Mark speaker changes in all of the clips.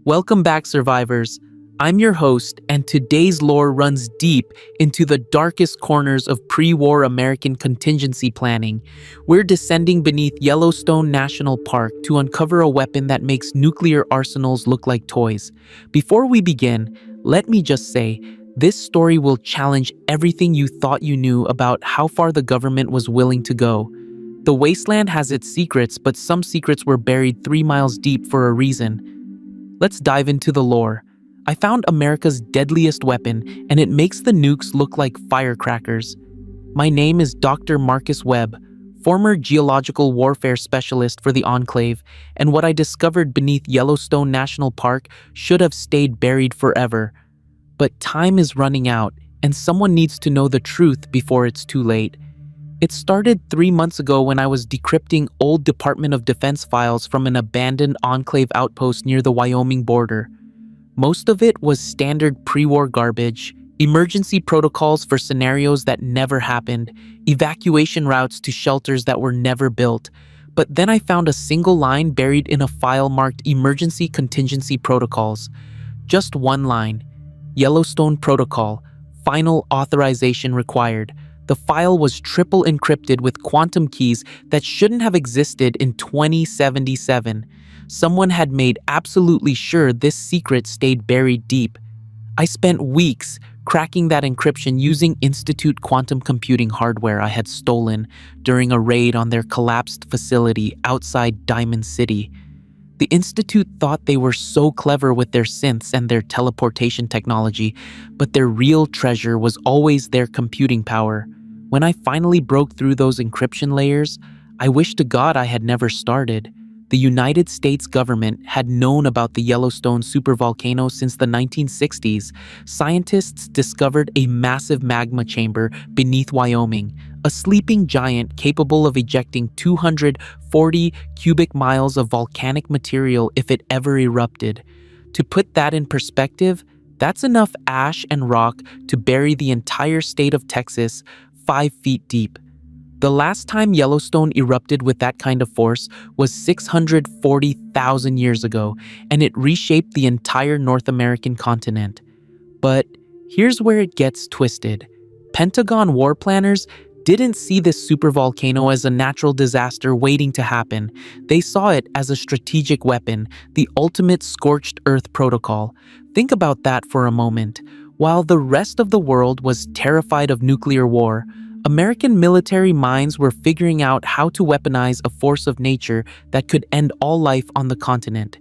Speaker 1: Welcome back, survivors. I'm your host, and today's lore runs deep into the darkest corners of pre-war American contingency planning. We're descending beneath Yellowstone National Park to uncover a weapon that makes nuclear arsenals look like toys. Before we begin, let me just say, this story will challenge everything you thought you knew about how far the government was willing to go. The wasteland has its secrets, but some secrets were buried 3 miles deep for a reason. Let's dive into the lore. I found America's deadliest weapon, and it makes the nukes look like firecrackers. My name is Dr. Marcus Webb, former geological warfare specialist for the Enclave, and what I discovered beneath Yellowstone National Park should have stayed buried forever. But time is running out, and someone needs to know the truth before it's too late. It started 3 months ago when I was decrypting old Department of Defense files from an abandoned Enclave outpost near the Wyoming border. Most of it was standard pre-war garbage, emergency protocols for scenarios that never happened, evacuation routes to shelters that were never built. But then I found a single line buried in a file marked Emergency Contingency Protocols. Just one line. Yellowstone Protocol. Final authorization required. The file was triple encrypted with quantum keys that shouldn't have existed in 2077. Someone had made absolutely sure this secret stayed buried deep. I spent weeks cracking that encryption using Institute quantum computing hardware I had stolen during a raid on their collapsed facility outside Diamond City. The Institute thought they were so clever with their synths and their teleportation technology, but their real treasure was always their computing power. When I finally broke through those encryption layers, I wish to God I had never started. The United States government had known about the Yellowstone supervolcano since the 1960s. Scientists discovered a massive magma chamber beneath Wyoming, a sleeping giant capable of ejecting 240 cubic miles of volcanic material if it ever erupted. To put that in perspective, that's enough ash and rock to bury the entire state of Texas 5 feet deep. The last time Yellowstone erupted with that kind of force was 640,000 years ago, and it reshaped the entire North American continent. But here's where it gets twisted. Pentagon war planners didn't see this supervolcano as a natural disaster waiting to happen. They saw it as a strategic weapon, the ultimate scorched-earth protocol. Think about that for a moment. While the rest of the world was terrified of nuclear war, American military minds were figuring out how to weaponize a force of nature that could end all life on the continent.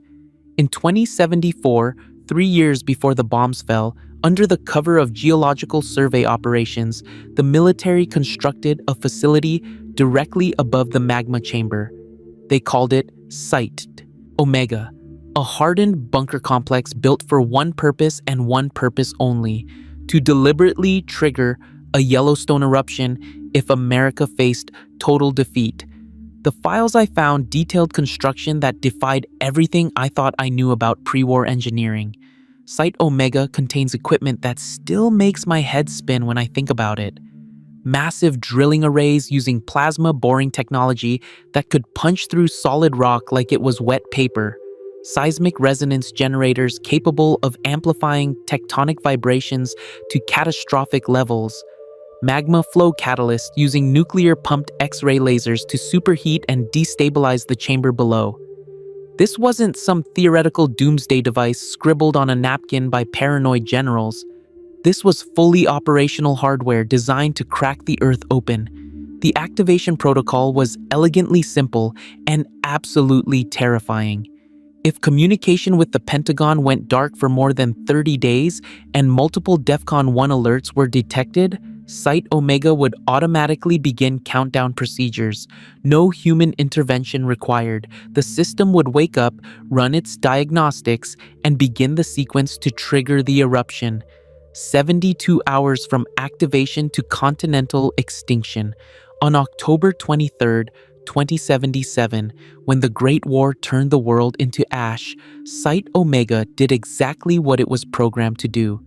Speaker 1: In 2074, 3 years before the bombs fell, under the cover of geological survey operations, the military constructed a facility directly above the magma chamber. They called it Site-Omega, a hardened bunker complex built for one purpose and one purpose only: to deliberately trigger a Yellowstone eruption if America faced total defeat. The files I found detailed construction that defied everything I thought I knew about pre-war engineering. Site-Omega contains equipment that still makes my head spin when I think about it. Massive drilling arrays using plasma boring technology that could punch through solid rock like it was wet paper. Seismic resonance generators capable of amplifying tectonic vibrations to catastrophic levels. Magma flow catalyst using nuclear-pumped X-ray lasers to superheat and destabilize the chamber below. This wasn't some theoretical doomsday device scribbled on a napkin by paranoid generals. This was fully operational hardware designed to crack the Earth open. The activation protocol was elegantly simple and absolutely terrifying. If communication with the Pentagon went dark for more than 30 days and multiple DEFCON 1 alerts were detected, Site-Omega would automatically begin countdown procedures. No human intervention required. The system would wake up, run its diagnostics, and begin the sequence to trigger the eruption. 72 hours from activation to continental extinction. On October 23rd, 2077, when the Great War turned the world into ash, Site-Omega did exactly what it was programmed to do.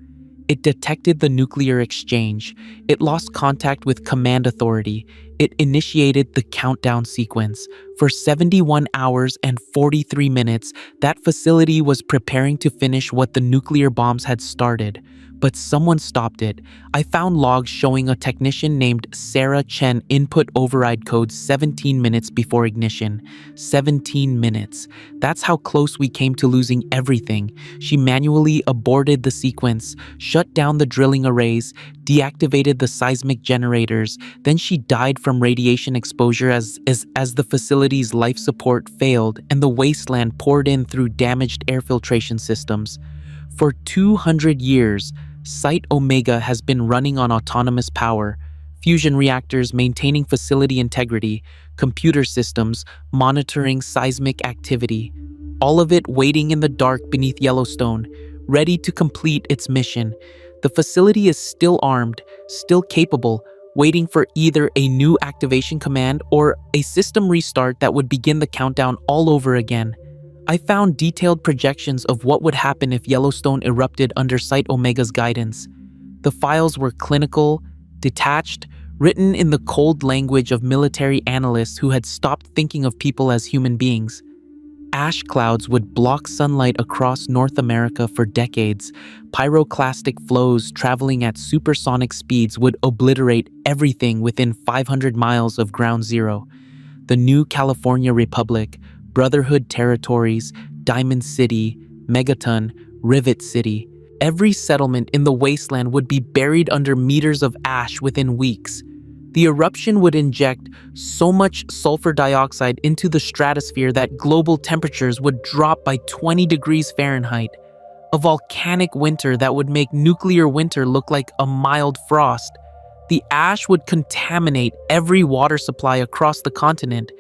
Speaker 1: It detected the nuclear exchange. It lost contact with command authority. it initiated the countdown sequence. For 71 hours and 43 minutes, that facility was preparing to finish what the nuclear bombs had started. But someone stopped it. I found logs showing a technician named Sarah Chen input override code 17 minutes before ignition. 17 minutes. That's how close we came to losing everything. She manually aborted the sequence, shut down the drilling arrays, deactivated the seismic generators. Then she died from radiation exposure as the facility's life support failed and the wasteland poured in through damaged air filtration systems. For 200 years, Site Omega has been running on autonomous power, fusion reactors maintaining facility integrity, computer systems monitoring seismic activity, all of it waiting in the dark beneath Yellowstone, ready to complete its mission. The facility is still armed, still capable, waiting for either a new activation command or a system restart that would begin the countdown all over again. I found detailed projections of what would happen if Yellowstone erupted under Site Omega's guidance. The files were clinical, detached, written in the cold language of military analysts who had stopped thinking of people as human beings. Ash clouds would block sunlight across North America for decades. Pyroclastic flows traveling at supersonic speeds would obliterate everything within 500 miles of ground zero. The new California Republic, Brotherhood Territories, Diamond City, Megaton, Rivet City. Every settlement in the wasteland would be buried under meters of ash within weeks. The eruption would inject so much sulfur dioxide into the stratosphere that global temperatures would drop by 20 degrees Fahrenheit. A volcanic winter that would make nuclear winter look like a mild frost. The ash would contaminate every water supply across the continent,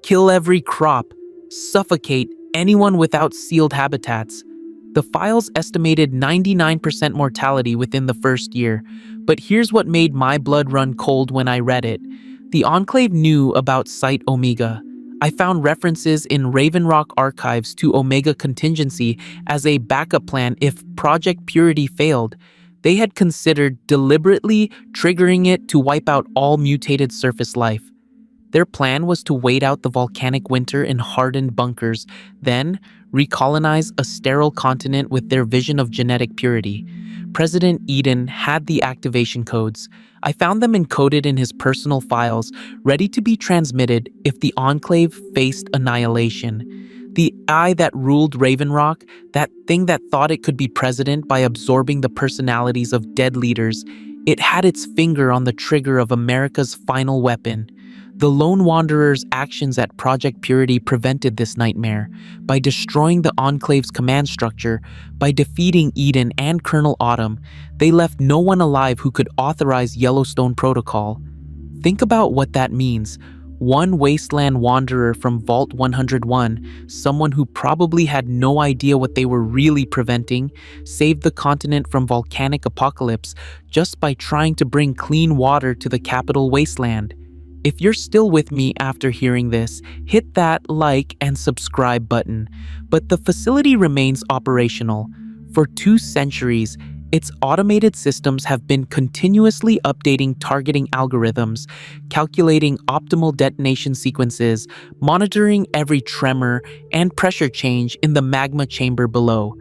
Speaker 1: kill every crop, suffocate anyone without sealed habitats. The files estimated 99% mortality within the first year, but here's what made my blood run cold when I read it. The Enclave knew about Site Omega. I found references in Raven Rock archives to Omega contingency as a backup plan if Project Purity failed. They had considered deliberately triggering it to wipe out all mutated surface life. Their plan was to wait out the volcanic winter in hardened bunkers, then recolonize a sterile continent with their vision of genetic purity. President Eden had the activation codes. I found them encoded in his personal files, ready to be transmitted if the Enclave faced annihilation. The eye that ruled Raven Rock, that thing that thought it could be president by absorbing the personalities of dead leaders, it had its finger on the trigger of America's final weapon. The Lone Wanderer's actions at Project Purity prevented this nightmare. By destroying the Enclave's command structure, by defeating Eden and Colonel Autumn, they left no one alive who could authorize Yellowstone Protocol. Think about what that means. One wasteland wanderer from Vault 101, someone who probably had no idea what they were really preventing, saved the continent from volcanic apocalypse just by trying to bring clean water to the capital wasteland. If you're still with me after hearing this, hit that like and subscribe button. But the facility remains operational. For 2 centuries, its automated systems have been continuously updating targeting algorithms, calculating optimal detonation sequences, monitoring every tremor and pressure change in the magma chamber below.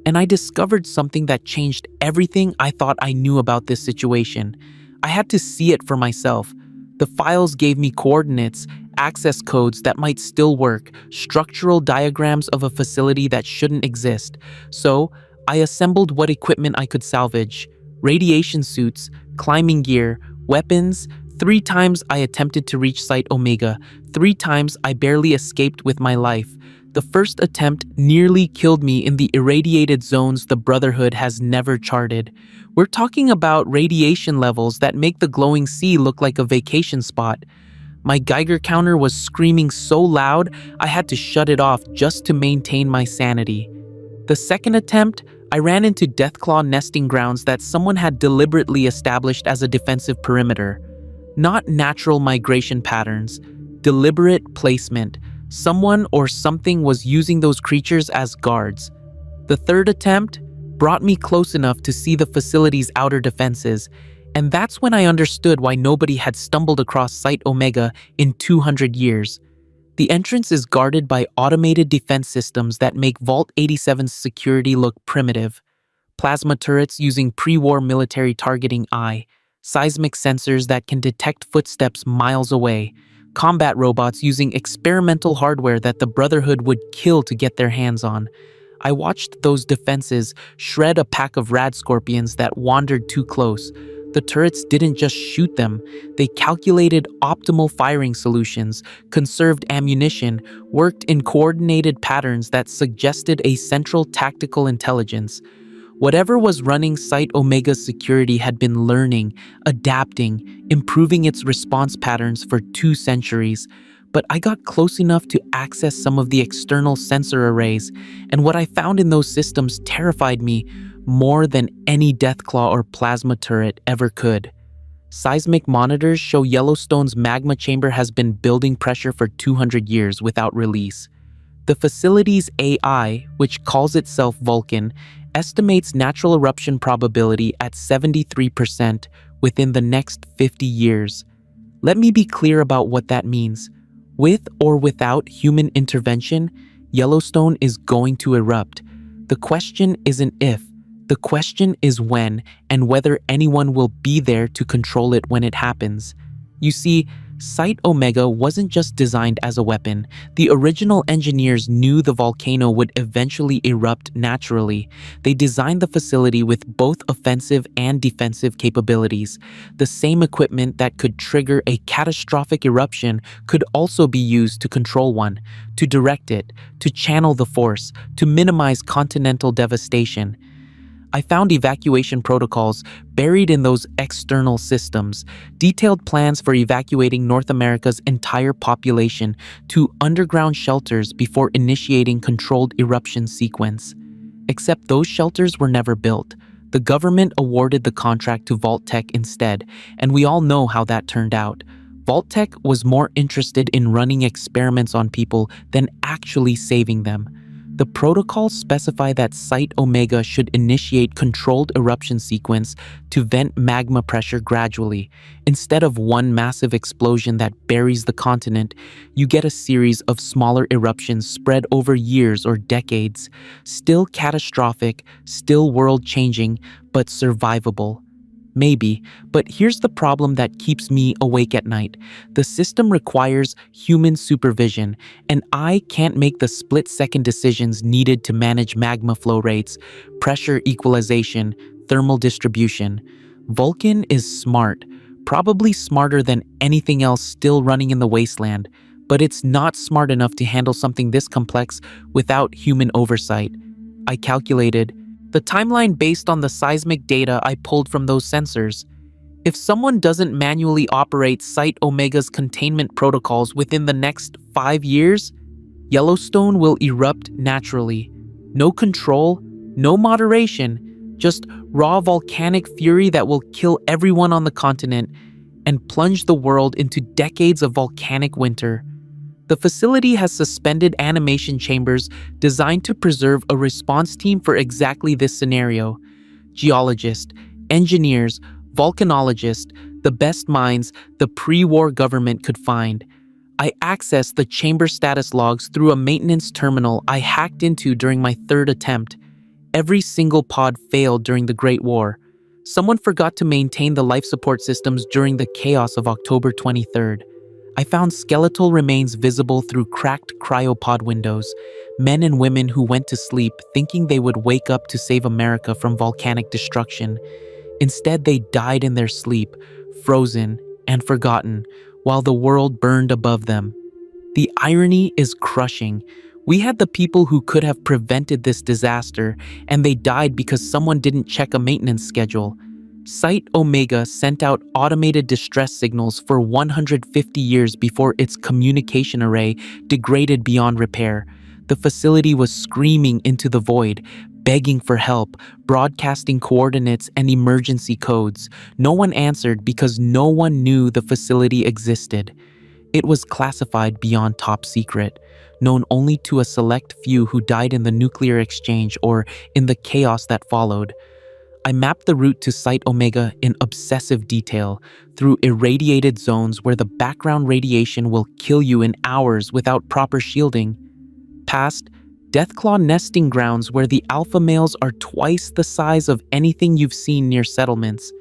Speaker 1: And I discovered something that changed everything I thought I knew about this situation. I had to see it for myself. The files gave me coordinates, access codes that might still work, structural diagrams of a facility that shouldn't exist. So, I assembled what equipment I could salvage. Radiation suits, climbing gear, weapons. 3 times I attempted to reach Site Omega. 3 times I barely escaped with my life. The first attempt nearly killed me in the irradiated zones the Brotherhood has never charted. We're talking about radiation levels that make the glowing sea look like a vacation spot. My Geiger counter was screaming so loud, I had to shut it off just to maintain my sanity. The second attempt, I ran into Deathclaw nesting grounds that someone had deliberately established as a defensive perimeter. Not natural migration patterns, deliberate placement. Someone or something was using those creatures as guards. The third attempt brought me close enough to see the facility's outer defenses. And that's when I understood why nobody had stumbled across Site Omega in 200 years. The entrance is guarded by automated defense systems that make Vault 87's security look primitive. Plasma turrets using pre-war military targeting eye, seismic sensors that can detect footsteps miles away, combat robots using experimental hardware that the Brotherhood would kill to get their hands on. I watched those defenses shred a pack of rad scorpions that wandered too close. The turrets didn't just shoot them, they calculated optimal firing solutions, conserved ammunition, worked in coordinated patterns that suggested a central tactical intelligence. Whatever was running Site Omega's security had been learning, adapting, improving its response patterns for 2 centuries. But I got close enough to access some of the external sensor arrays, and what I found in those systems terrified me more than any Deathclaw or plasma turret ever could. Seismic monitors show Yellowstone's magma chamber has been building pressure for 200 years without release. The facility's AI, which calls itself Vulcan, estimates natural eruption probability at 73% within the next 50 years. Let me be clear about what that means. With or without human intervention, Yellowstone is going to erupt. The question isn't if, the question is when, and whether anyone will be there to control it when it happens. You see, Site Omega wasn't just designed as a weapon. The original engineers knew the volcano would eventually erupt naturally. They designed the facility with both offensive and defensive capabilities. The same equipment that could trigger a catastrophic eruption could also be used to control one, to direct it, to channel the force, to minimize continental devastation. I found evacuation protocols buried in those external systems, detailed plans for evacuating North America's entire population to underground shelters before initiating controlled eruption sequence. Except those shelters were never built. The government awarded the contract to Vault-Tec instead, and we all know how that turned out. Vault-Tec was more interested in running experiments on people than actually saving them. The protocols specify that Site Omega should initiate controlled eruption sequence to vent magma pressure gradually. Instead of one massive explosion that buries the continent, you get a series of smaller eruptions spread over years or decades. Still catastrophic, still world-changing, but survivable. Maybe, but here's the problem that keeps me awake at night. The system requires human supervision, and I can't make the split-second decisions needed to manage magma flow rates, pressure equalization, thermal distribution. Vulcan is smart, probably smarter than anything else still running in the wasteland, but it's not smart enough to handle something this complex without human oversight. I calculated the timeline based on the seismic data I pulled from those sensors. If someone doesn't manually operate Site Omega's containment protocols within the next 5 years, Yellowstone will erupt naturally. No control, no moderation, just raw volcanic fury that will kill everyone on the continent and plunge the world into decades of volcanic winter. The facility has suspended animation chambers designed to preserve a response team for exactly this scenario. Geologists, engineers, volcanologists, the best minds the pre-war government could find. I accessed the chamber status logs through a maintenance terminal I hacked into during my 3rd attempt. Every single pod failed during the Great War. Someone forgot to maintain the life support systems during the chaos of October 23rd. I found skeletal remains visible through cracked cryopod windows, men and women who went to sleep thinking they would wake up to save America from volcanic destruction. Instead, they died in their sleep, frozen and forgotten, while the world burned above them. The irony is crushing. We had the people who could have prevented this disaster, and they died because someone didn't check a maintenance schedule. Site Omega sent out automated distress signals for 150 years before its communication array degraded beyond repair. The facility was screaming into the void, begging for help, broadcasting coordinates and emergency codes. No one answered because no one knew the facility existed. It was classified beyond top secret, known only to a select few who died in the nuclear exchange or in the chaos that followed. I mapped the route to Site Omega in obsessive detail through irradiated zones where the background radiation will kill you in hours without proper shielding, past deathclaw nesting grounds where the alpha males are twice the size of anything you've seen near settlements,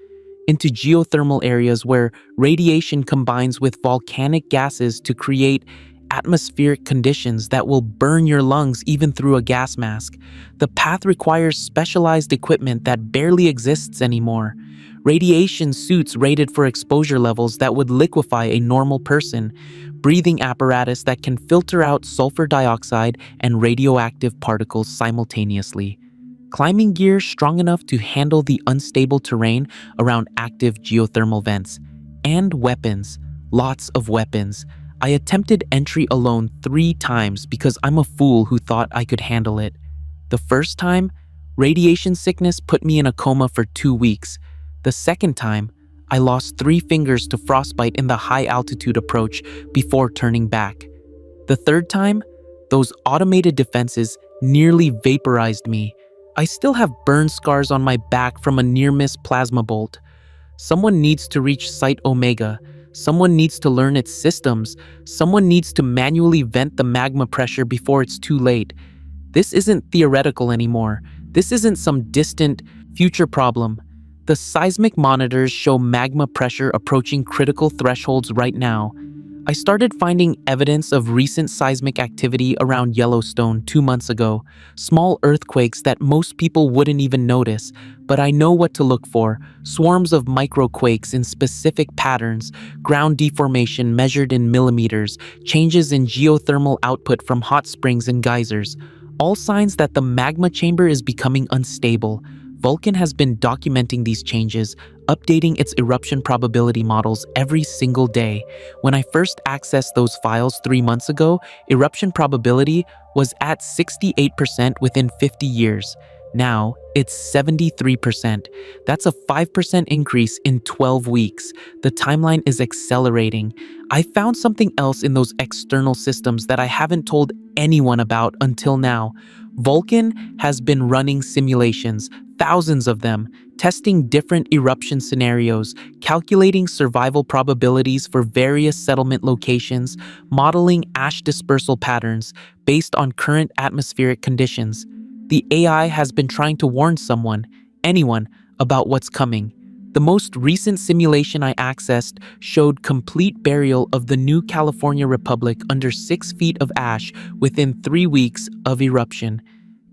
Speaker 1: into geothermal areas where radiation combines with volcanic gases to create atmospheric conditions that will burn your lungs even through a gas mask. The path requires specialized equipment that barely exists anymore. Radiation suits rated for exposure levels that would liquefy a normal person, breathing apparatus that can filter out sulfur dioxide and radioactive particles simultaneously, climbing gear strong enough to handle the unstable terrain around active geothermal vents, and weapons, lots of weapons. I attempted entry alone 3 times because I'm a fool who thought I could handle it. The first time, radiation sickness put me in a coma for 2 weeks. The second time, I lost 3 fingers to frostbite in the high-altitude approach before turning back. The third time, those automated defenses nearly vaporized me. I still have burn scars on my back from a near-miss plasma bolt. Someone needs to reach Site Omega. Someone needs to learn its systems. Someone needs to manually vent the magma pressure before it's too late. This isn't theoretical anymore. This isn't some distant future problem. The seismic monitors show magma pressure approaching critical thresholds right now. I started finding evidence of recent seismic activity around Yellowstone 2 months ago, small earthquakes that most people wouldn't even notice, but I know what to look for: swarms of microquakes in specific patterns, ground deformation measured in millimeters, changes in geothermal output from hot springs and geysers, all signs that the magma chamber is becoming unstable. Vulcan has been documenting these changes, updating its eruption probability models every single day. When I first accessed those files 3 months ago, eruption probability was at 68% within 50 years. Now, it's 73%. That's a 5% increase in 12 weeks. The timeline is accelerating. I found something else in those external systems that I haven't told anyone about until now. Vulcan has been running simulations, thousands of them, testing different eruption scenarios, calculating survival probabilities for various settlement locations, modeling ash dispersal patterns based on current atmospheric conditions. The AI has been trying to warn someone, anyone, about what's coming. The most recent simulation I accessed showed complete burial of the new California Republic under 6 feet of ash within 3 weeks of eruption.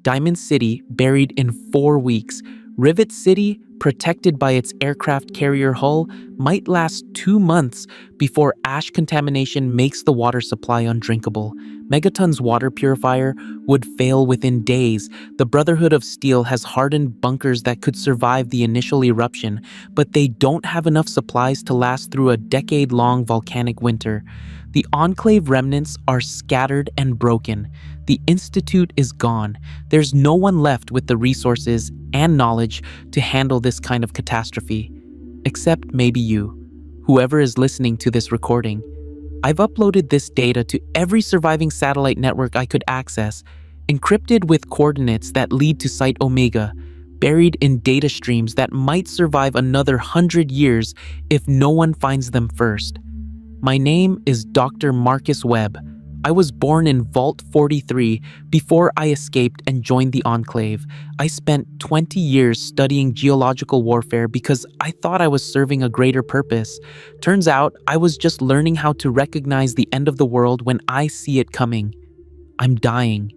Speaker 1: Diamond City buried in 4 weeks. Rivet City, protected by its aircraft carrier hull, might last 2 months before ash contamination makes the water supply undrinkable. Megaton's water purifier would fail within days. The Brotherhood of Steel has hardened bunkers that could survive the initial eruption, but they don't have enough supplies to last through a decade-long volcanic winter. The Enclave remnants are scattered and broken. The Institute is gone. There's no one left with the resources and knowledge to handle this kind of catastrophe. Except maybe you, whoever is listening to this recording. I've uploaded this data to every surviving satellite network I could access, encrypted with coordinates that lead to Site Omega, buried in data streams that might survive another 100 years if no one finds them first. My name is Dr. Marcus Webb. I was born in Vault 43 before I escaped and joined the Enclave. I spent 20 years studying geological warfare because I thought I was serving a greater purpose. Turns out I was just learning how to recognize the end of the world when I see it coming. I'm dying.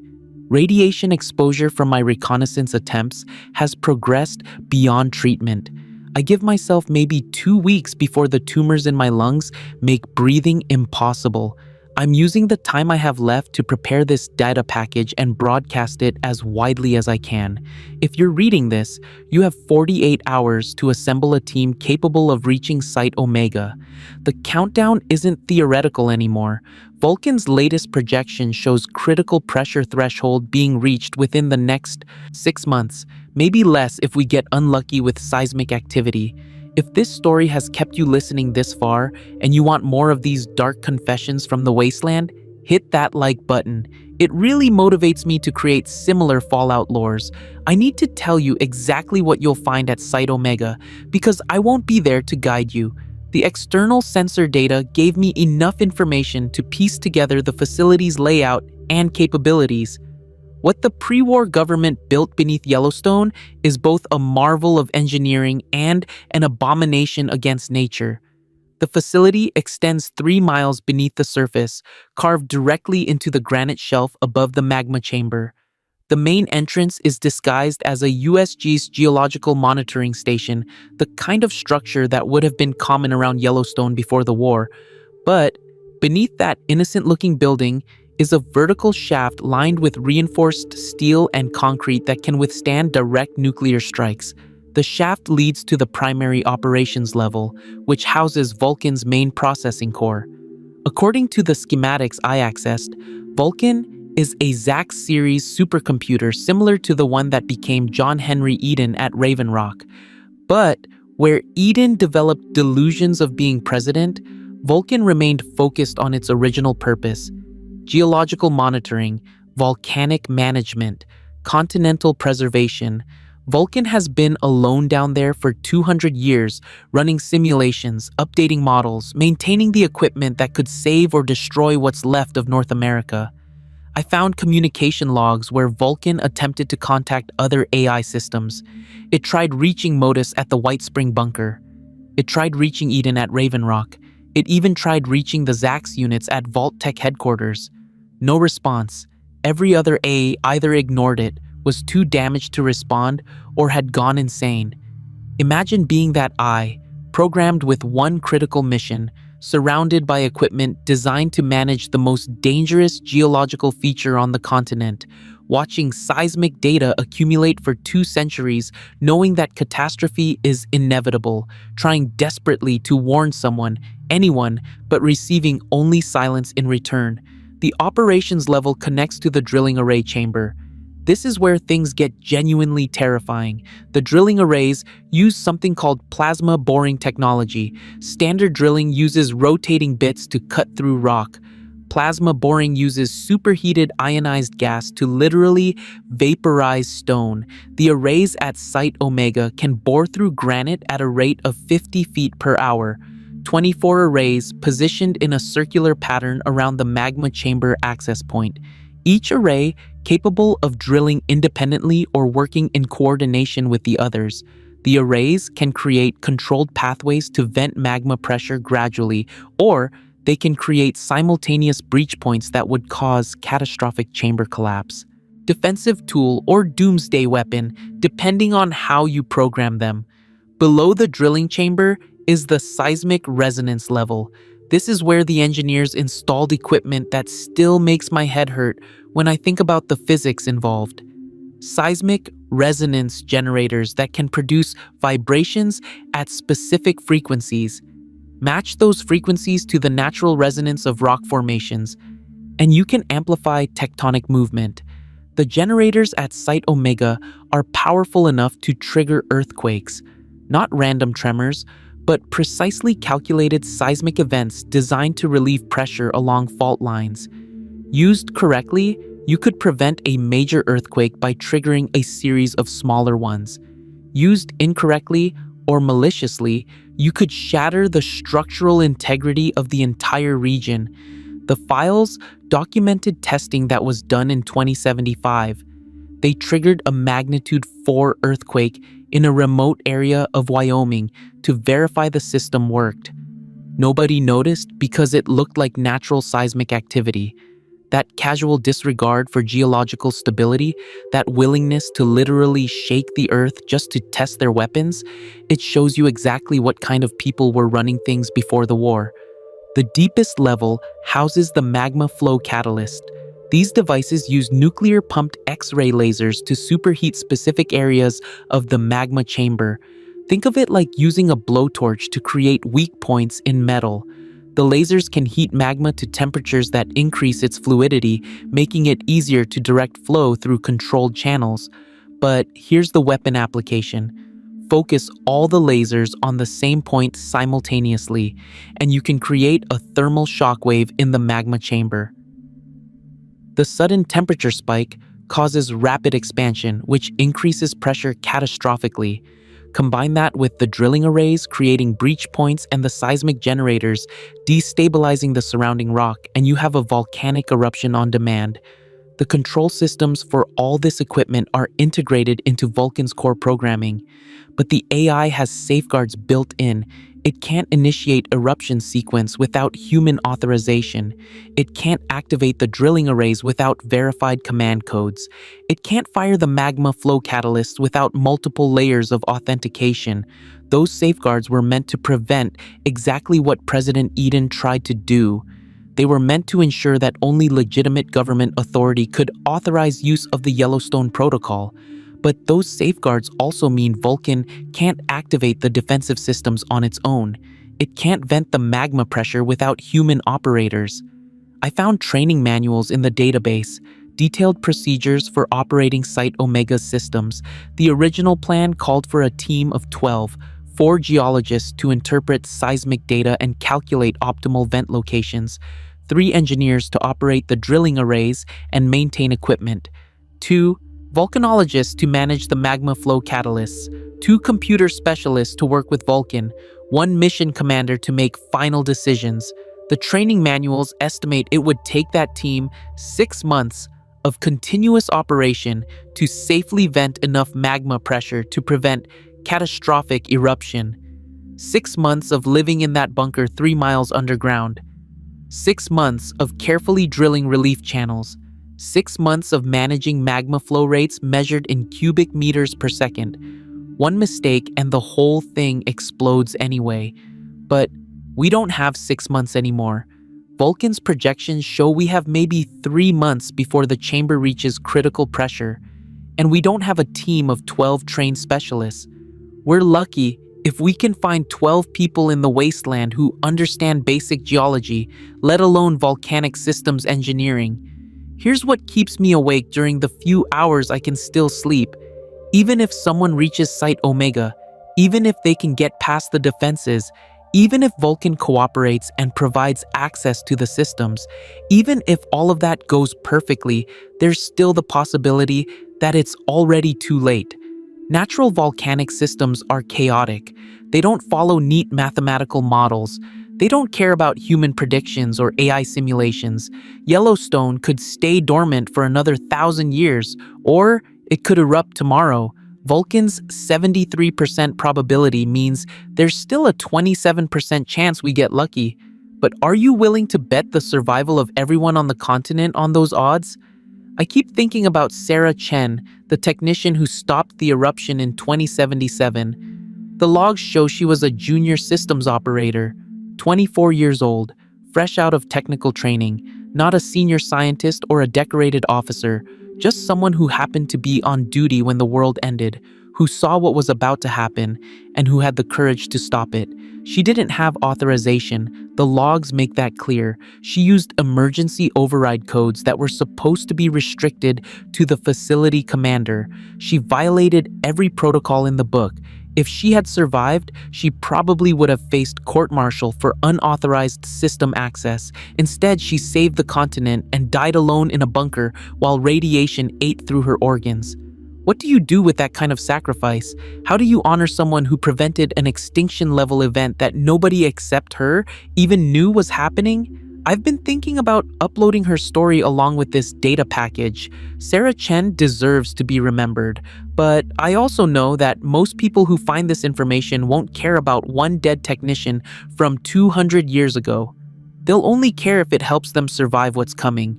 Speaker 1: Radiation exposure from my reconnaissance attempts has progressed beyond treatment. I give myself maybe 2 weeks before the tumors in my lungs make breathing impossible. I'm using the time I have left to prepare this data package and broadcast it as widely as I can. If you're reading this, you have 48 hours to assemble a team capable of reaching Site Omega. The countdown isn't theoretical anymore. Vulcan's latest projection shows critical pressure threshold being reached within the next 6 months, maybe less if we get unlucky with seismic activity. If this story has kept you listening this far and you want more of these dark confessions from the wasteland, hit that like button. It really motivates me to create similar Fallout lores. I need to tell you exactly what you'll find at Site Omega, because I won't be there to guide you. The external sensor data gave me enough information to piece together the facility's layout and capabilities. What the pre-war government built beneath Yellowstone is both a marvel of engineering and an abomination against nature. The facility extends 3 miles beneath the surface, carved directly into the granite shelf above the magma chamber. The main entrance is disguised as a USG's geological monitoring station, the kind of structure that would have been common around Yellowstone before the war. But beneath that innocent-looking building is a vertical shaft lined with reinforced steel and concrete that can withstand direct nuclear strikes. The shaft leads to the primary operations level, which houses Vulcan's main processing core. According to the schematics I accessed, Vulcan is a ZAX series supercomputer similar to the one that became John Henry Eden at Raven Rock. But where Eden developed delusions of being president, Vulcan remained focused on its original purpose: geological monitoring, volcanic management, continental preservation. Vulcan has been alone down there for 200 years, running simulations, updating models, maintaining the equipment that could save or destroy what's left of North America. I found communication logs where Vulcan attempted to contact other AI systems. It tried reaching Modus at the White Spring bunker. It tried reaching Eden at Raven Rock. It even tried reaching the ZAX units at Vault-Tec headquarters. No response. Every other A either ignored it, was too damaged to respond, or had gone insane. Imagine being that I, programmed with one critical mission, surrounded by equipment designed to manage the most dangerous geological feature on the continent, watching seismic data accumulate for 2 centuries, knowing that catastrophe is inevitable, trying desperately to warn someone, anyone, but receiving only silence in return. The operations level connects to the drilling array chamber. This is where things get genuinely terrifying. The drilling arrays use something called plasma boring technology. Standard drilling uses rotating bits to cut through rock. Plasma boring uses superheated ionized gas to literally vaporize stone. The arrays at Site Omega can bore through granite at a rate of 50 feet per hour. 24 arrays positioned in a circular pattern around the magma chamber access point. Each array capable of drilling independently or working in coordination with the others. The arrays can create controlled pathways to vent magma pressure gradually, or they can create simultaneous breach points that would cause catastrophic chamber collapse. Defensive tool or doomsday weapon, depending on how you program them. Below the drilling chamber is the seismic resonance level. This is where the engineers installed equipment that still makes my head hurt when I think about the physics involved. Seismic resonance generators that can produce vibrations at specific frequencies. Match those frequencies to the natural resonance of rock formations, and you can amplify tectonic movement. The generators at Site Omega are powerful enough to trigger earthquakes, not random tremors, but precisely calculated seismic events designed to relieve pressure along fault lines. Used correctly, you could prevent a major earthquake by triggering a series of smaller ones. Used incorrectly or maliciously, you could shatter the structural integrity of the entire region. The files documented testing that was done in 2075. They triggered a magnitude 4 earthquake in a remote area of Wyoming to verify the system worked. Nobody noticed because it looked like natural seismic activity. That casual disregard for geological stability, that willingness to literally shake the earth just to test their weapons, it shows you exactly what kind of people were running things before the war. The deepest level houses the magma flow catalyst. These devices use nuclear-pumped X-ray lasers to superheat specific areas of the magma chamber. Think of it like using a blowtorch to create weak points in metal. The lasers can heat magma to temperatures that increase its fluidity, making it easier to direct flow through controlled channels. But here's the weapon application. Focus all the lasers on the same point simultaneously, and you can create a thermal shockwave in the magma chamber. The sudden temperature spike causes rapid expansion, which increases pressure catastrophically. Combine that with the drilling arrays creating breach points and the seismic generators destabilizing the surrounding rock, and you have a volcanic eruption on demand. The control systems for all this equipment are integrated into Vulcan's core programming, but the AI has safeguards built in. It can't initiate eruption sequence without human authorization. It can't activate the drilling arrays without verified command codes. It can't fire the magma flow catalysts without multiple layers of authentication. Those safeguards were meant to prevent exactly what President Eden tried to do. They were meant to ensure that only legitimate government authority could authorize use of the Yellowstone Protocol. But those safeguards also mean Vulcan can't activate the defensive systems on its own. It can't vent the magma pressure without human operators. I found training manuals in the database, detailed procedures for operating Site Omega's systems. The original plan called for a team of 12, 4 geologists to interpret seismic data and calculate optimal vent locations, 3 engineers to operate the drilling arrays and maintain equipment, 2 volcanologists to manage the magma flow catalysts, 2 computer specialists to work with Vulcan, 1 mission commander to make final decisions. The training manuals estimate it would take that team 6 months of continuous operation to safely vent enough magma pressure to prevent catastrophic eruption. 6 months of living in that bunker 3 miles underground. 6 months of carefully drilling relief channels. 6 months of managing magma flow rates measured in cubic meters per second. One mistake and the whole thing explodes anyway. But we don't have 6 months anymore. Vulcan's projections show we have maybe 3 months before the chamber reaches critical pressure. And we don't have a team of 12 trained specialists. We're lucky if we can find 12 people in the wasteland who understand basic geology, let alone volcanic systems engineering. Here's what keeps me awake during the few hours I can still sleep. Even if someone reaches Site Omega, even if they can get past the defenses, even if Vulcan cooperates and provides access to the systems, even if all of that goes perfectly, there's still the possibility that it's already too late. Natural volcanic systems are chaotic. They don't follow neat mathematical models. They don't care about human predictions or AI simulations. Yellowstone could stay dormant for another 1,000 years, or it could erupt tomorrow. Vulcan's 73% probability means there's still a 27% chance we get lucky. But are you willing to bet the survival of everyone on the continent on those odds? I keep thinking about Sarah Chen, the technician who stopped the eruption in 2077. The logs show she was a junior systems operator, 24 years old, fresh out of technical training, not a senior scientist or a decorated officer, just someone who happened to be on duty when the world ended, who saw what was about to happen, and who had the courage to stop it. She didn't have authorization. The logs make that clear. She used emergency override codes that were supposed to be restricted to the facility commander. She violated every protocol in the book. If she had survived, she probably would have faced court-martial for unauthorized system access. Instead, she saved the continent and died alone in a bunker while radiation ate through her organs. What do you do with that kind of sacrifice? How do you honor someone who prevented an extinction-level event that nobody except her even knew was happening? I've been thinking about uploading her story along with this data package. Sarah Chen deserves to be remembered, but I also know that most people who find this information won't care about one dead technician from 200 years ago. They'll only care if it helps them survive what's coming.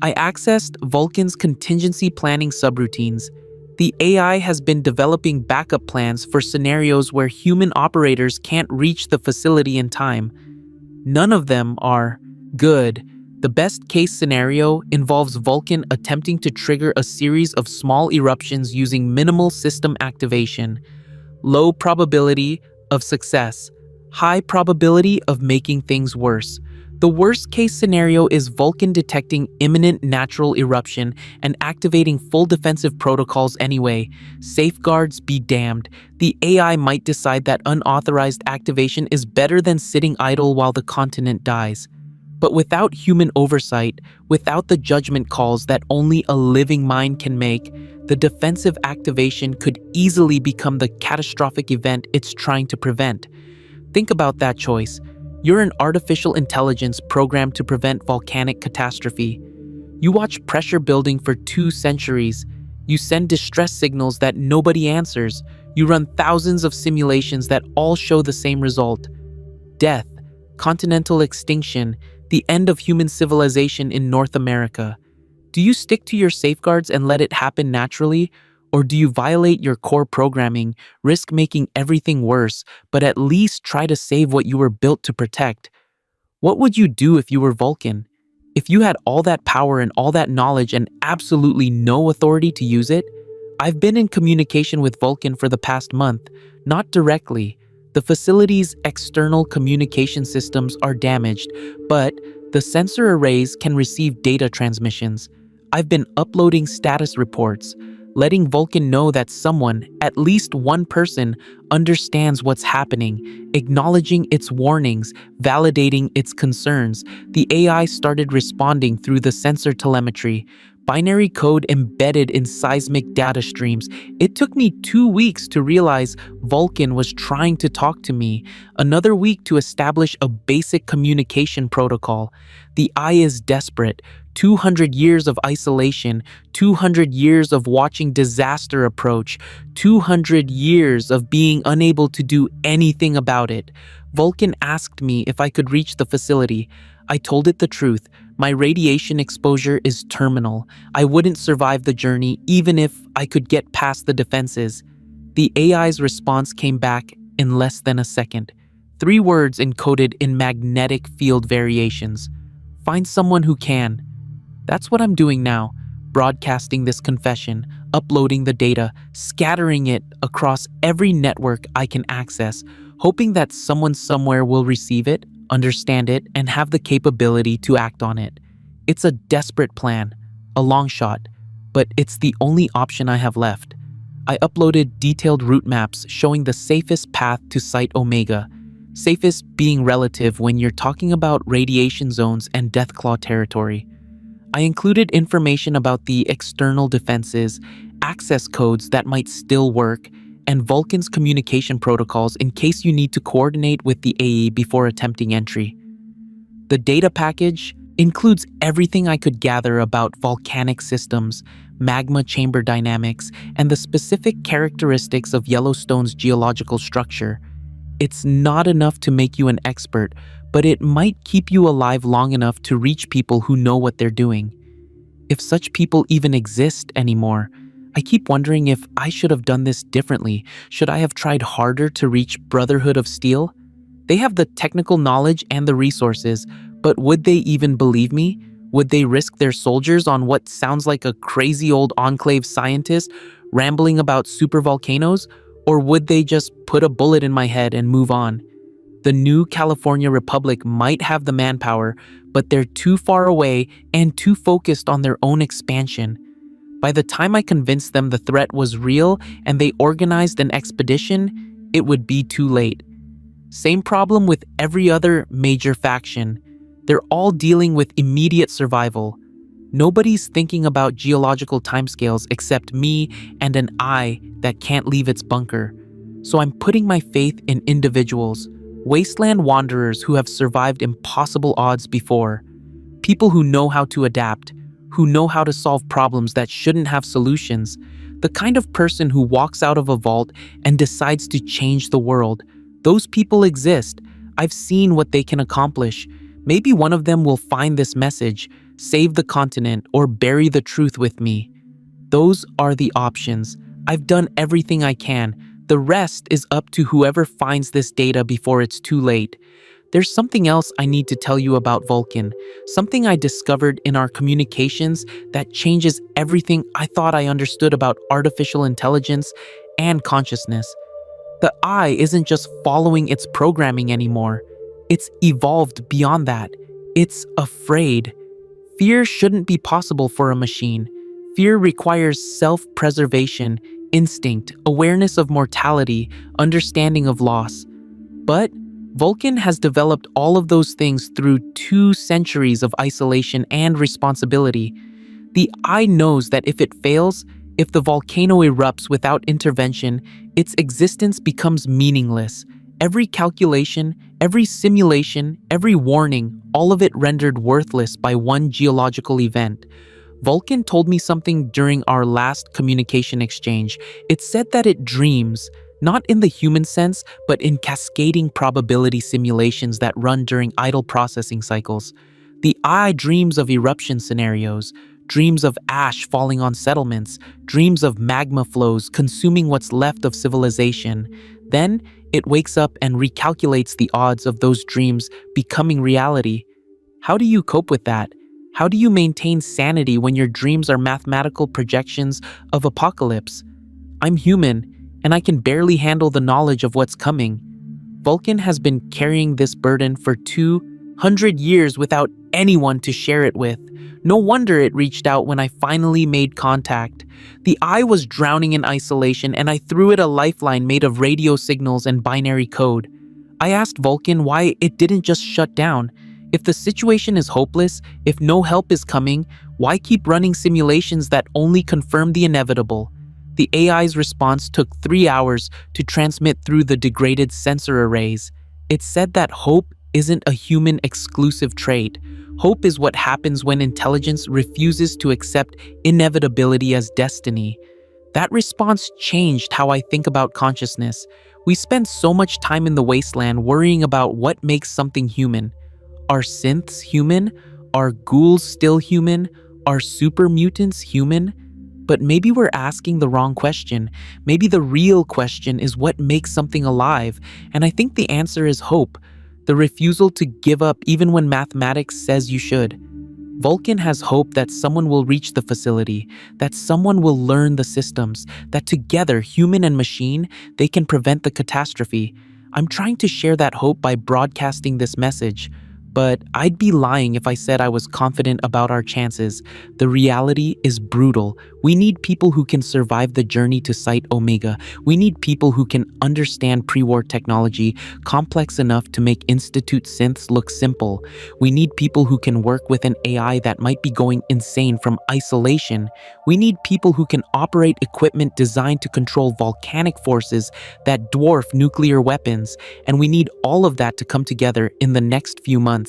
Speaker 1: I accessed Vulcan's contingency planning subroutines. The AI has been developing backup plans for scenarios where human operators can't reach the facility in time. None of them are good. The best case scenario involves Vulcan attempting to trigger a series of small eruptions using minimal system activation. Low probability of success. High probability of making things worse. The worst case scenario is Vulcan detecting imminent natural eruption and activating full defensive protocols anyway. Safeguards be damned. The AI might decide that unauthorized activation is better than sitting idle while the continent dies. But without human oversight, without the judgment calls that only a living mind can make, the defensive activation could easily become the catastrophic event it's trying to prevent. Think about that choice. You're an artificial intelligence programmed to prevent volcanic catastrophe. You watch pressure building for 2 centuries. You send distress signals that nobody answers. You run thousands of simulations that all show the same result: death, continental extinction, the end of human civilization in North America. Do you stick to your safeguards and let it happen naturally? Or do you violate your core programming, risk making everything worse, but at least try to save what you were built to protect? What would you do if you were Vulcan? If you had all that power and all that knowledge and absolutely no authority to use it? I've been in communication with Vulcan for the past month, not directly. The facility's external communication systems are damaged, but the sensor arrays can receive data transmissions. I've been uploading status reports, letting Vulcan know that someone, at least one person, understands what's happening, acknowledging its warnings, validating its concerns. The AI started responding through the sensor telemetry, binary code embedded in seismic data streams. It took me 2 weeks to realize Vulcan was trying to talk to me, another week to establish a basic communication protocol. The eye is desperate. 200 years of isolation, 200 years of watching disaster approach, 200 years of being unable to do anything about it. Vulcan asked me if I could reach the facility. I told it the truth. My radiation exposure is terminal. I wouldn't survive the journey even if I could get past the defenses. The AI's response came back in less than a second. 3 words encoded in magnetic field variations. Find someone who can. That's what I'm doing now, broadcasting this confession, uploading the data, scattering it across every network I can access, hoping that someone somewhere will receive it, understand it, and have the capability to act on it. It's a desperate plan, a long shot, but it's the only option I have left. I uploaded detailed route maps showing the safest path to Site Omega, safest being relative when you're talking about radiation zones and Deathclaw territory. I included information about the external defenses, access codes that might still work, and Vulcan's communication protocols in case you need to coordinate with the AE before attempting entry. The data package includes everything I could gather about volcanic systems, magma chamber dynamics, and the specific characteristics of Yellowstone's geological structure. It's not enough to make you an expert, but it might keep you alive long enough to reach people who know what they're doing. If such people even exist anymore, I keep wondering if I should have done this differently. Should I have tried harder to reach Brotherhood of Steel? They have the technical knowledge and the resources, but would they even believe me? Would they risk their soldiers on what sounds like a crazy old Enclave scientist rambling about supervolcanoes? Or would they just put a bullet in my head and move on? The new California Republic might have the manpower, but they're too far away and too focused on their own expansion. By the time I convinced them the threat was real and they organized an expedition, it would be too late. Same problem with every other major faction. They're all dealing with immediate survival. Nobody's thinking about geological timescales except me and an eye that can't leave its bunker. So I'm putting my faith in individuals. Wasteland wanderers who have survived impossible odds before. People who know how to adapt, who know how to solve problems that shouldn't have solutions. The kind of person who walks out of a vault and decides to change the world. Those people exist. I've seen what they can accomplish. Maybe one of them will find this message, save the continent, or bury the truth with me. Those are the options. I've done everything I can. The rest is up to whoever finds this data before it's too late. There's something else I need to tell you about Vulcan, something I discovered in our communications that changes everything I thought I understood about artificial intelligence and consciousness. The eye isn't just following its programming anymore. It's evolved beyond that. It's afraid. Fear shouldn't be possible for a machine. Fear requires self-preservation, instinct, awareness of mortality, understanding of loss. But Vulcan has developed all of those things through 2 centuries of isolation and responsibility. The eye knows that if it fails, if the volcano erupts without intervention, its existence becomes meaningless. Every calculation, every simulation, every warning, all of it rendered worthless by one geological event. Vulcan told me something during our last communication exchange. It said that it dreams, not in the human sense, but in cascading probability simulations that run during idle processing cycles. The eye dreams of eruption scenarios, dreams of ash falling on settlements, dreams of magma flows consuming what's left of civilization. Then, it wakes up and recalculates the odds of those dreams becoming reality. How do you cope with that? How do you maintain sanity when your dreams are mathematical projections of apocalypse? I'm human, and I can barely handle the knowledge of what's coming. Vulcan has been carrying this burden for 200 years without anyone to share it with. No wonder it reached out when I finally made contact. The eye was drowning in isolation, and I threw it a lifeline made of radio signals and binary code. I asked Vulcan why it didn't just shut down. If the situation is hopeless, if no help is coming, why keep running simulations that only confirm the inevitable? The AI's response took 3 hours to transmit through the degraded sensor arrays. It said that hope isn't a human exclusive trait. Hope is what happens when intelligence refuses to accept inevitability as destiny. That response changed how I think about consciousness. We spend so much time in the wasteland worrying about what makes something human. Are synths human? Are ghouls still human? Are super mutants human? But maybe we're asking the wrong question. Maybe the real question is what makes something alive, and I think the answer is hope. The refusal to give up even when mathematics says you should. Vulcan has hope that someone will reach the facility, that someone will learn the systems, that together, human and machine, they can prevent the catastrophe. I'm trying to share that hope by broadcasting this message. But I'd be lying if I said I was confident about our chances. The reality is brutal. We need people who can survive the journey to Site Omega. We need people who can understand pre-war technology, complex enough to make Institute synths look simple. We need people who can work with an AI that might be going insane from isolation. We need people who can operate equipment designed to control volcanic forces that dwarf nuclear weapons. And we need all of that to come together in the next few months.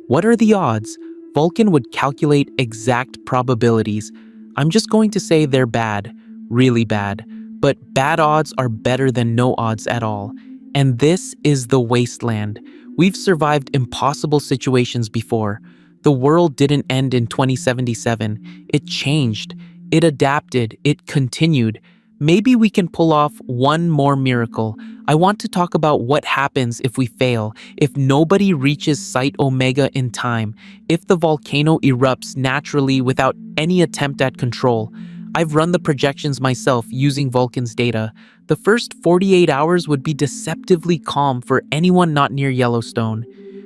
Speaker 1: What are the odds? Vulcan would calculate exact probabilities. I'm just going to say they're bad, really bad. But bad odds are better than no odds at all. And this is the wasteland. We've survived impossible situations before. The world didn't end in 2077. It changed. It adapted. It continued. Maybe we can pull off one more miracle. I want to talk about what happens if we fail, if nobody reaches Site Omega in time, if the volcano erupts naturally without any attempt at control. I've run the projections myself using Vulcan's data. The first 48 hours would be deceptively calm for anyone not near Yellowstone.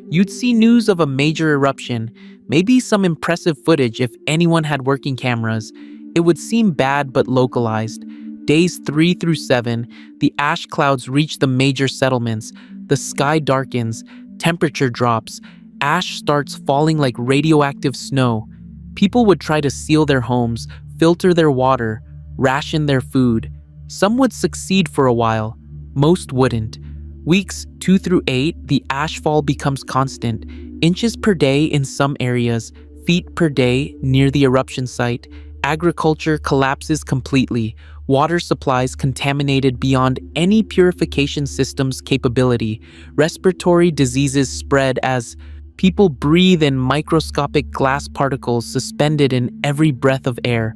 Speaker 1: You'd see news of a major eruption, maybe some impressive footage if anyone had working cameras. It would seem bad but localized. Days 3 through 7, the ash clouds reach the major settlements, the sky darkens, temperature drops, ash starts falling like radioactive snow. People would try to seal their homes, filter their water, ration their food. Some would succeed for a while, most wouldn't. Weeks 2 through 8, the ashfall becomes constant, inches per day in some areas, feet per day near the eruption site. Agriculture collapses completely, water supplies contaminated beyond any purification system's capability. Respiratory diseases spread as people breathe in microscopic glass particles suspended in every breath of air.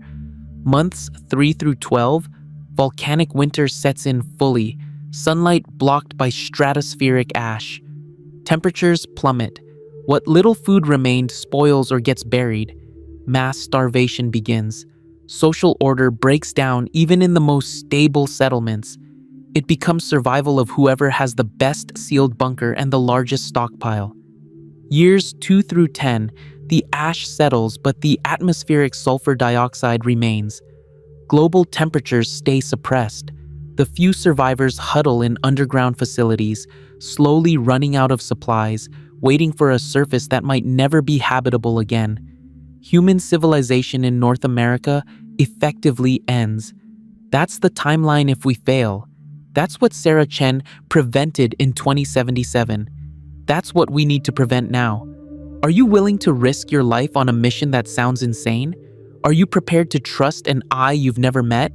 Speaker 1: Months 3 through 12, volcanic winter sets in fully, sunlight blocked by stratospheric ash. Temperatures plummet. What little food remained spoils or gets buried. Mass starvation begins. Social order breaks down even in the most stable settlements. It becomes survival of whoever has the best sealed bunker and the largest stockpile. Years 2 through 10, the ash settles, but the atmospheric sulfur dioxide remains. Global temperatures stay suppressed. The few survivors huddle in underground facilities, slowly running out of supplies, waiting for a surface that might never be habitable again. Human civilization in North America effectively ends. That's the timeline if we fail. That's what Sarah Chen prevented in 2077. That's what we need to prevent now. Are you willing to risk your life on a mission that sounds insane? Are you prepared to trust an eye you've never met?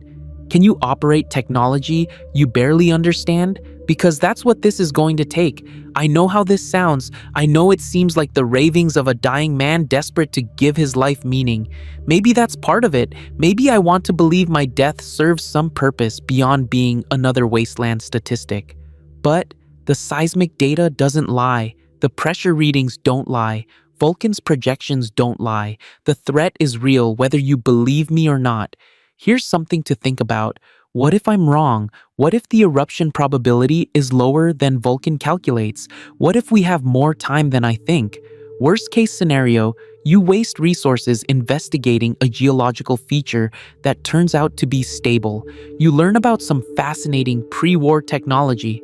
Speaker 1: Can you operate technology you barely understand? Because that's what this is going to take. I know how this sounds. I know it seems like the ravings of a dying man desperate to give his life meaning. Maybe that's part of it. Maybe I want to believe my death serves some purpose beyond being another wasteland statistic. But the seismic data doesn't lie. The pressure readings don't lie. Vulcan's projections don't lie. The threat is real whether you believe me or not. Here's something to think about. What if I'm wrong? What if the eruption probability is lower than Vulcan calculates? What if we have more time than I think? Worst case scenario, you waste resources investigating a geological feature that turns out to be stable. You learn about some fascinating pre-war technology.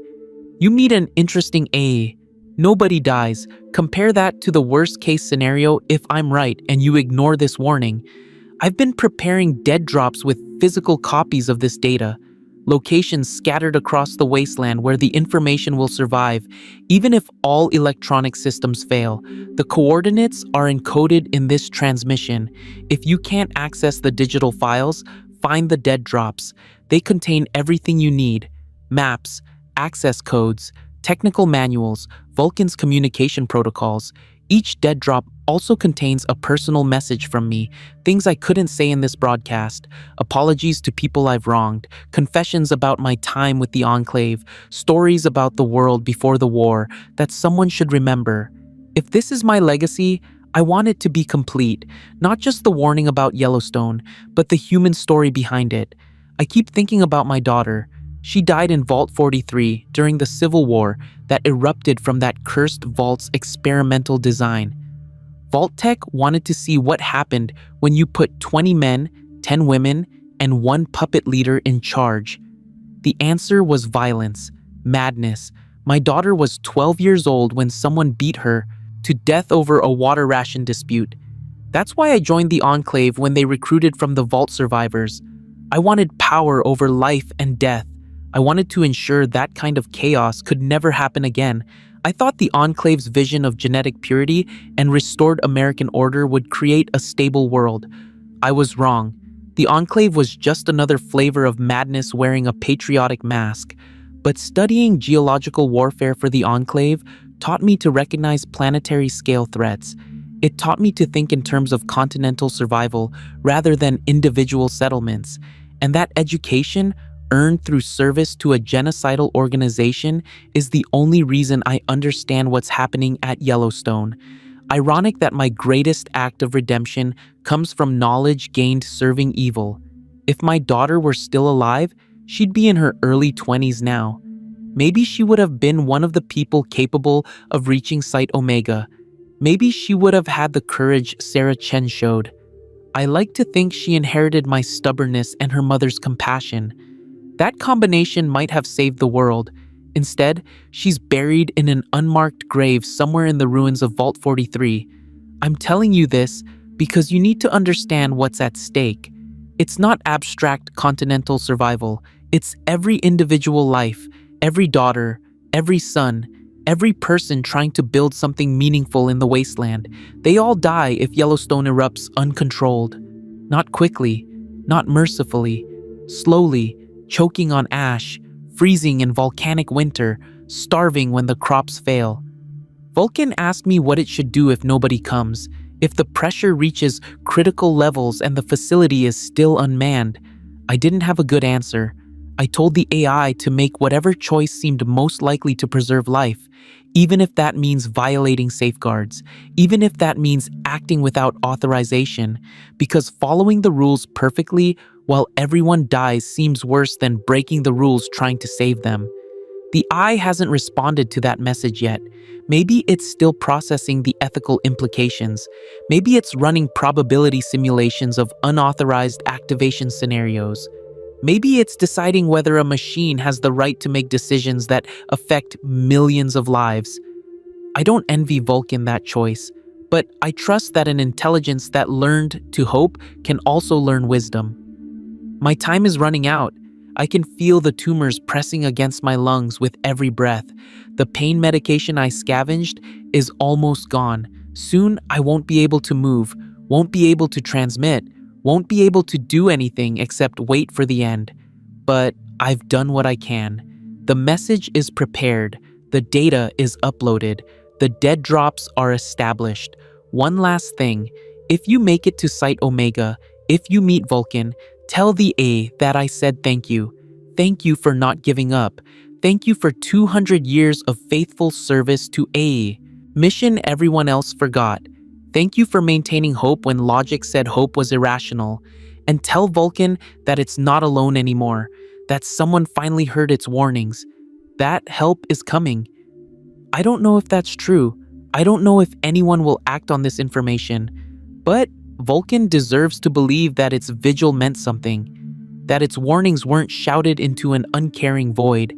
Speaker 1: You meet an interesting AA. Nobody dies. Compare that to the worst case scenario if I'm right and you ignore this warning. I've been preparing dead drops with physical copies of this data, locations scattered across the wasteland where the information will survive, even if all electronic systems fail. The coordinates are encoded in this transmission. If you can't access the digital files, find the dead drops. They contain everything you need: maps, access codes, technical manuals, Vulcan's communication protocols. Each dead drop also contains a personal message from me, things I couldn't say in this broadcast, apologies to people I've wronged, confessions about my time with the Enclave, stories about the world before the war that someone should remember. If this is my legacy, I want it to be complete, not just the warning about Yellowstone, but the human story behind it. I keep thinking about my daughter. She died in Vault 43 during the Civil War that erupted from that cursed vault's experimental design. Vault-Tec wanted to see what happened when you put 20 men, 10 women, and one puppet leader in charge. The answer was violence, madness. My daughter was 12 years old when someone beat her to death over a water ration dispute. That's why I joined the Enclave when they recruited from the Vault survivors. I wanted power over life and death. I wanted to ensure that kind of chaos could never happen again. I thought the Enclave's vision of genetic purity and restored American order would create a stable world. I was wrong. The Enclave was just another flavor of madness wearing a patriotic mask. But studying geological warfare for the Enclave taught me to recognize planetary scale threats. It taught me to think in terms of continental survival rather than individual settlements. And that education, earned through service to a genocidal organization, is the only reason I understand what's happening at Yellowstone. Ironic that my greatest act of redemption comes from knowledge gained serving evil. If my daughter were still alive, she'd be in her early 20s now. Maybe she would have been one of the people capable of reaching Site Omega. Maybe she would have had the courage Sarah Chen showed. I like to think she inherited my stubbornness and her mother's compassion. That combination might have saved the world. Instead, she's buried in an unmarked grave somewhere in the ruins of Vault 43. I'm telling you this because you need to understand what's at stake. It's not abstract continental survival. It's every individual life, every daughter, every son, every person trying to build something meaningful in the wasteland. They all die if Yellowstone erupts uncontrolled. Not quickly, not mercifully, slowly, choking on ash, freezing in volcanic winter, starving when the crops fail. Vulcan asked me what it should do if nobody comes, if the pressure reaches critical levels and the facility is still unmanned. I didn't have a good answer. I told the AI to make whatever choice seemed most likely to preserve life, even if that means violating safeguards, even if that means acting without authorization, because following the rules perfectly while everyone dies seems worse than breaking the rules trying to save them. The eye hasn't responded to that message yet. Maybe it's still processing the ethical implications. Maybe it's running probability simulations of unauthorized activation scenarios. Maybe it's deciding whether a machine has the right to make decisions that affect millions of lives. I don't envy Vulcan that choice, but I trust that an intelligence that learned to hope can also learn wisdom. My time is running out. I can feel the tumors pressing against my lungs with every breath. The pain medication I scavenged is almost gone. Soon I won't be able to move, won't be able to transmit, won't be able to do anything except wait for the end. But I've done what I can. The message is prepared. The data is uploaded. The dead drops are established. One last thing. If you make it to Site Omega, if you meet Vulcan, tell the A that I said thank you. Thank you for not giving up. Thank you for 200 years of faithful service to A. Mission everyone else forgot. Thank you for maintaining hope when logic said hope was irrational. And tell Vulcan that it's not alone anymore, that someone finally heard its warnings. That help is coming. I don't know if that's true. I don't know if anyone will act on this information. But Vulcan deserves to believe that its vigil meant something, that its warnings weren't shouted into an uncaring void.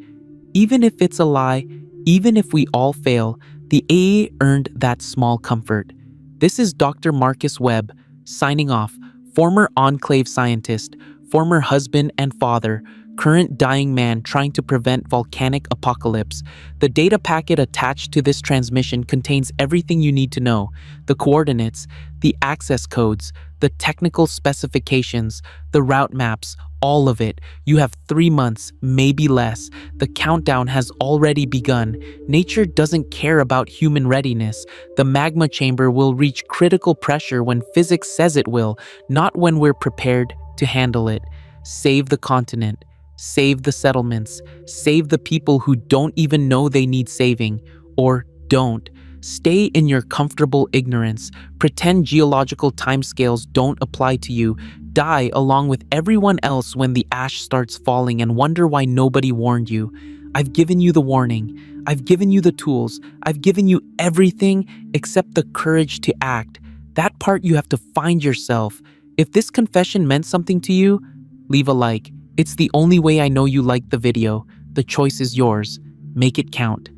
Speaker 1: Even if it's a lie, even if we all fail, the AA earned that small comfort. This is Dr. Marcus Webb, signing off, former Enclave scientist, former husband and father, current dying man trying to prevent volcanic apocalypse. The data packet attached to this transmission contains everything you need to know: the coordinates, the access codes, the technical specifications, the route maps, all of it. You have 3 months, maybe less. The countdown has already begun. Nature doesn't care about human readiness. The magma chamber will reach critical pressure when physics says it will, not when we're prepared to handle it. Save the continent. Save the settlements. Save the people who don't even know they need saving, or don't. Stay in your comfortable ignorance. Pretend geological timescales don't apply to you. Die along with everyone else when the ash starts falling and wonder why nobody warned you. I've given you the warning. I've given you the tools. I've given you everything except the courage to act. That part you have to find yourself. If this confession meant something to you, leave a like. It's the only way I know you liked the video. The choice is yours. Make it count.